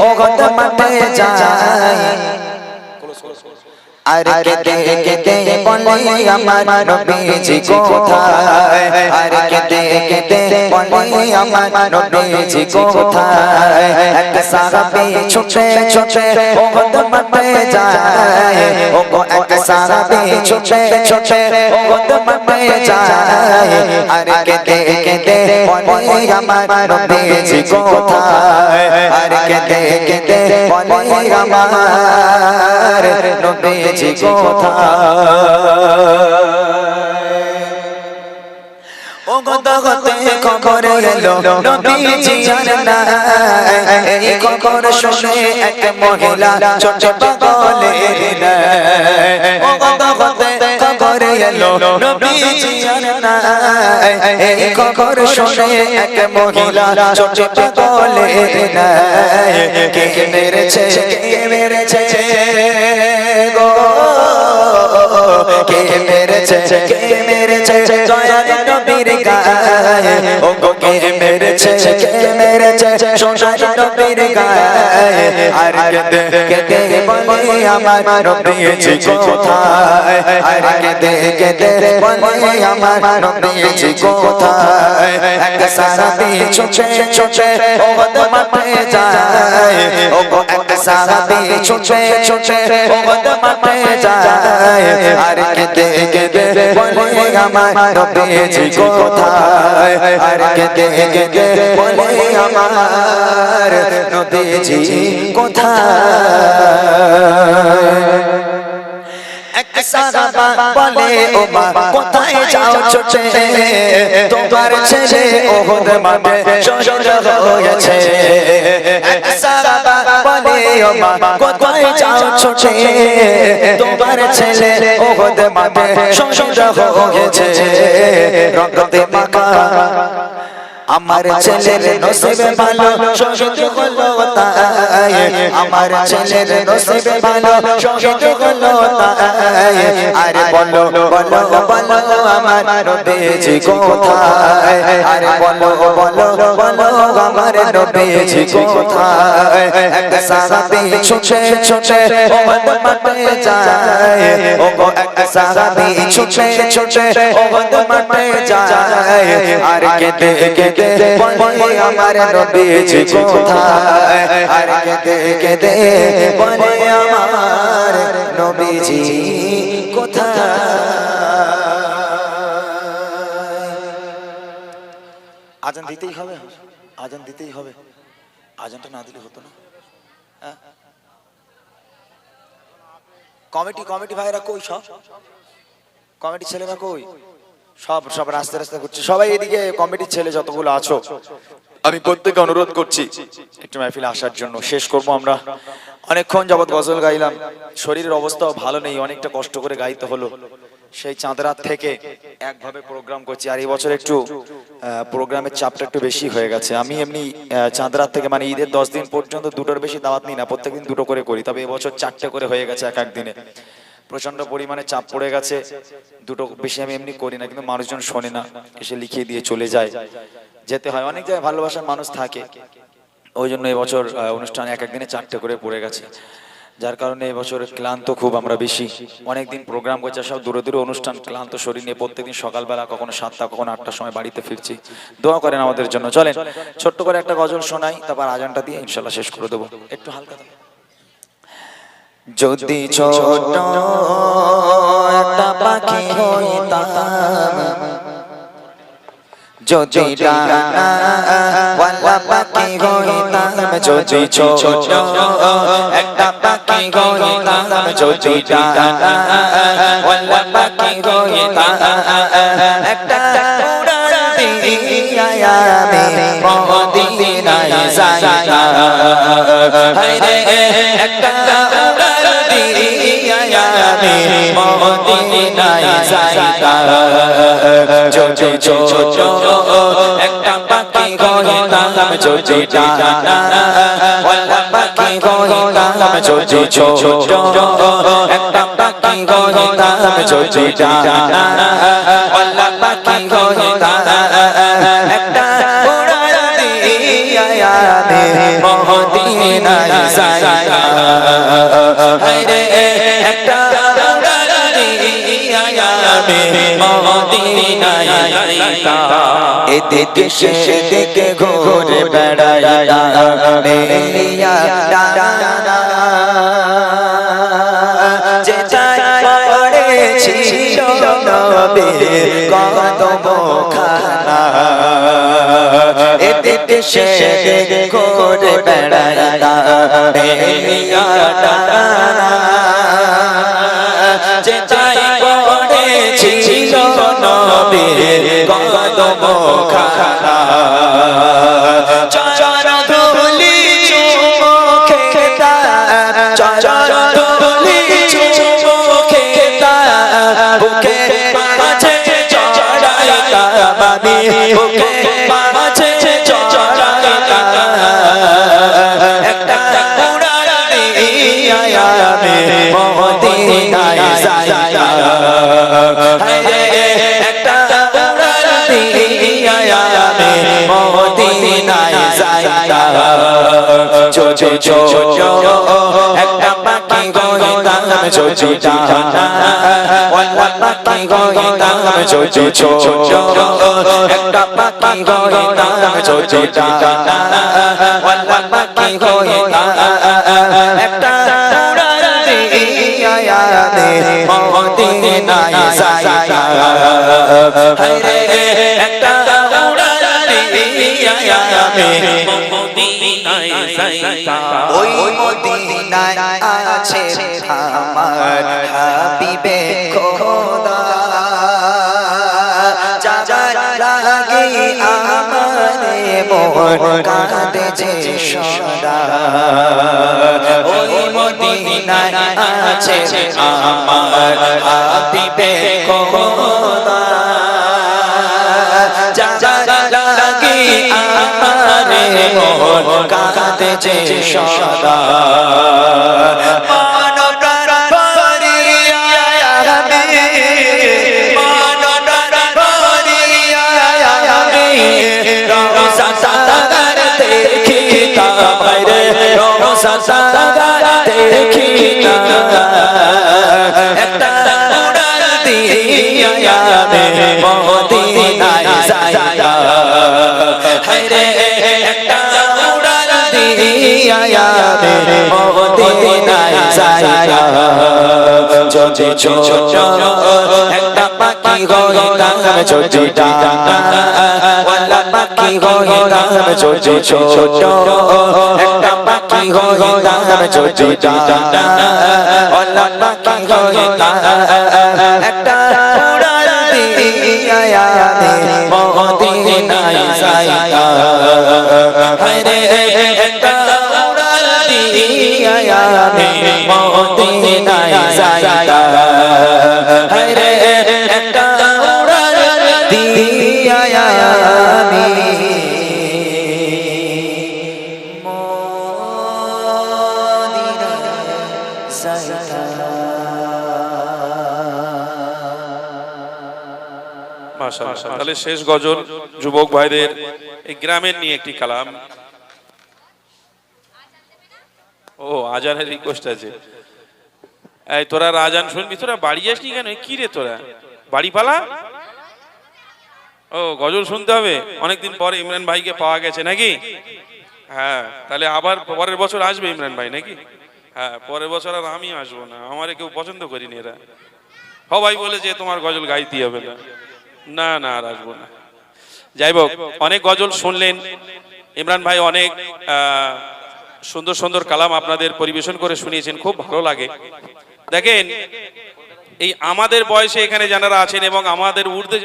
ও গত মাঠে যায় আর কেঁদে কেঁদে বলে আমার নবীজি কোথায় আর কেঁদে কেঁদে বলে আমার নবীজি কোথায় এক সাহাবী ছুটে ছুটে ও গত মাঠে যায় ও গো এক সাহাবী ছুটে ছুটে ও গত মাঠে যায় আর কেঁদে কেঁদে বলে আমার নবীজি কোথায় আর কেঁদে কেঁদে বলে আমার নবীজি কোথায় ও গত হতে খবর এলো নবীজি আর নাই এই খবর শুনে এক মহিলা ছোট পাগলের নাই ও গত হতে খবর এলো নবীজি আর নাই এই খবর শুনে এক মহিলা ছোট পাগলের নাই কে মেরেছে গো কে মেরেছে দয়াল নবীর গায়ে ও গো কে মেরেছে সোনার নবীর গায়ে আর কেঁদে কেঁদে বলে আমার নবীজি কোথায় আর কেঁদে কেঁদে বলে আমার নবীজি কোথায় এক সাহাবী ছুটে ছুটে ও গত মাঠে যায় ও গো এক সাহাবী ছুটে ছুটে ও গত মাঠে যায় আর কেঁদে কেঁদে বলে আমার নবীজি কোথায় আর কেঁদে কেঁদে বলে আমার নবীজি কোথায় এক সাহাবা বলে ও মা কোথায় যাও ছুটে তোমার ছেলে ওহদ মাঠে শহীদ হয়েছে এক সাহাবা বলে ও মা কোথায় যাও ছুটে তোমার ছেলে ওহদ মাঠে শহীদ হয়েছে রক্তে মাখা আমার ছেলের নসিবে ভালো শহীদ হলো তাই আমার ছেলের নসিবে ভালো শহীদ হলো তাই আরে বলো বলো বলো আমার নবীজি কোথায় আরে বলো বলো বলো আমার নবীজি কোথায় এক সাহাবী ছুটে ছুটে ও মাঠে যায় ও গো এক সাহাবী ছুটে ছুটে ও মাঠে যায় আর কেঁদে কেঁদে বলে আমার নবীজি কোথায় আর কেঁদে কেঁদে বলে আমার নবীজি কোথায় আজান দিতেই হবে আজান দিতেই হবে আজানটা না দিলে হতো না কমিটি কমিটি ভাইরা কই সব কমিটি ছেলেরা কই সব সব রাস্তা রাস্তা করছে সবাই এদিকে কমিটির ছেলে যতগুলো আছো আমি প্রত্যেককে অনুরোধ করছি একটু মাহফিলে আসার জন্য শেষ করব আমরা অনেকক্ষণ যাবত গজল গাইলাম শরীরের অবস্থাও ভালো নেই অনেকটা কষ্ট করে গাইতে হলো সেই চাঁদ রাত থেকে একভাবে প্রোগ্রাম করছি আর এই বছর একটু প্রোগ্রামের চাপটা একটু বেশি হয়ে গেছে আমি এমনি চাঁদ রাত থেকে মানে ঈদের 10 দিন পর্যন্ত দুটোর বেশি দাওয়াত নিই না প্রত্যেকদিন দুটো করে করি তবে এবছর 4টে করে হয়ে গেছে এক এক দিনে প্রচন্ড পরিমাণে চাপ পড়ে গেছে দুটো বেশি আমি এমনি করি না কিন্তু মানুষজন শোনে না এসে লিখিয়ে দিয়ে চলে যায় যেতে হয় অনেক জায়গায় ভালোবাসার মানুষ থাকে ওই জন্য এবছর অনুষ্ঠান এক এক দিনে 4টে করে পড়ে গেছে যার কারণে এবছর ক্লান্ত খুব আমরা বেশি অনেকদিন প্রোগ্রাম করছি সব দূরে দূরে অনুষ্ঠান ক্লান্ত শরীর নিয়ে প্রত্যেকদিন সকালবেলা কখনো 7টা কখনো 8টার সময় বাড়িতে ফিরছি দোয়া করেন আমাদের জন্য চলেন ছোট্ট করে একটা গজল শোনাই তারপর আজানটা দিয়ে ইনশাল্লাহ শেষ করে দেবো একটু হালকা যদি ছোট একটা পাখি হইতাম যদি ডানা ওয়ালা পাখি হইতাম যদি ছোট একটা পাখি হইতাম যদি ডানা ওয়ালা পাখি হইতাম একটা উড়ান দিয়া আমি মদিনায় যাইতাম হায়রে একটা আমি মদিনায় যাইতাম যদি ছোট একটা পাখি হইতাম যদি ডানা ওয়ালা পাখি হইতাম যদি ছোট একটা পাখি হইতাম যদি ডানা ওয়ালা পাখি হইতাম একটা উড়ান দিয়া আমি মদিনায় যাইতা হায়রে একটা আমি মদিনায় যাইতা এদিকে সেদিকে ঘুরে বেড়াইতা মেলিয়া ডানা যে যাই পড়েছিল নবীর কদম খানা এদিকে সেদিকে ঘুরে বেড়াইতা মেলিয়া ডানা যে যাই পড়েছিল নবীর কদম খানা চরণ ধুলি চুমুখে চরণ ধুলি চুমুখে বুকে মাঝে চড়াইতা আমি বুকে মাঝে চড়াইতা একটা উড়াল দিয়া আমি মদিনায় যাইতা হায়রে একটা উড়াল দিয়া আমি মদিনায় যাইতা চো চো চো একটা পাখি গইতাম চো ডানা ওয়াল্লা পাখি গইতাম চো চো চো একটা পাখি গইতাম চো ডানা ওয়াল্লা পাখি গইতাম একটা উড়াল দিয়া আমি মদিনায় যাইতা হায়রে একটা উড়াল দিয়া আমি মদিনায় যাইতা ওই মদিনায় আছে আমার হাবিবে খোদা যাবার লাগি আমারে মন কাঁদে যে সদা ওই মদিনায় আছে আমার হাবিবে খোদা যাবার লাগি আমারে মন কাঁদে যে সদা দেখিতা একটা উড়াল দিয়া আমি মদিনায় যাইতা হায়রে একটা উড়াল দিয়া আমি মদিনায় যাইতা চো চো চো একটা পাখি গইতাম চো ডানা ওয়াল্লা পাখি গইতাম চো চো চো একটা পাখি গইতাম চো ডানা ওয়াল্লা পাখি গইতাম একটা উড়াল দিয়া আমি মদিনায় যাইতা হায়রে একটা উড়াল দিয়া আমি মদিনায় যাইতা হায়রে একটা উড়াল দিয়া আমি মাশাআল্লাহ। তাহলে শেষ গজল যুবক ভাইদের এই গ্রামের নিয়ে একটি কালাম। ও আজানের রিকোয়েস্ট আছে। এই তোরা আজান শুনবি, তোরা বাড়ি যাসনি কেন? কি রে তোরা বাড়ি পালা? ও গজল শুনতে হবে। অনেকদিন পরে ইমরান ভাইকে পাওয়া গেছে নাকি? হ্যাঁ, তাহলে আবার পরের বছর আসবে ইমরান ভাই নাকি? হ্যাঁ, পরের বছর আর আমি আসবো না, আমারে কেউ পছন্দ করিনি এরা। সবাই বলে যে তোমার গজল গাইতে হবে না। না না, আর আসবো না। যাই হোক, অনেক গজল শুনলেন ইমরান ভাই, অনেক সুন্দর সুন্দর কালাম আপনাদের পরিবেশন করে শুনিয়েছেন, খুব ভালো লাগে। দেখেন, এই আমাদের বয়সে এখানে যারা আছেন এবং আমাদের ঊর্ধ্বে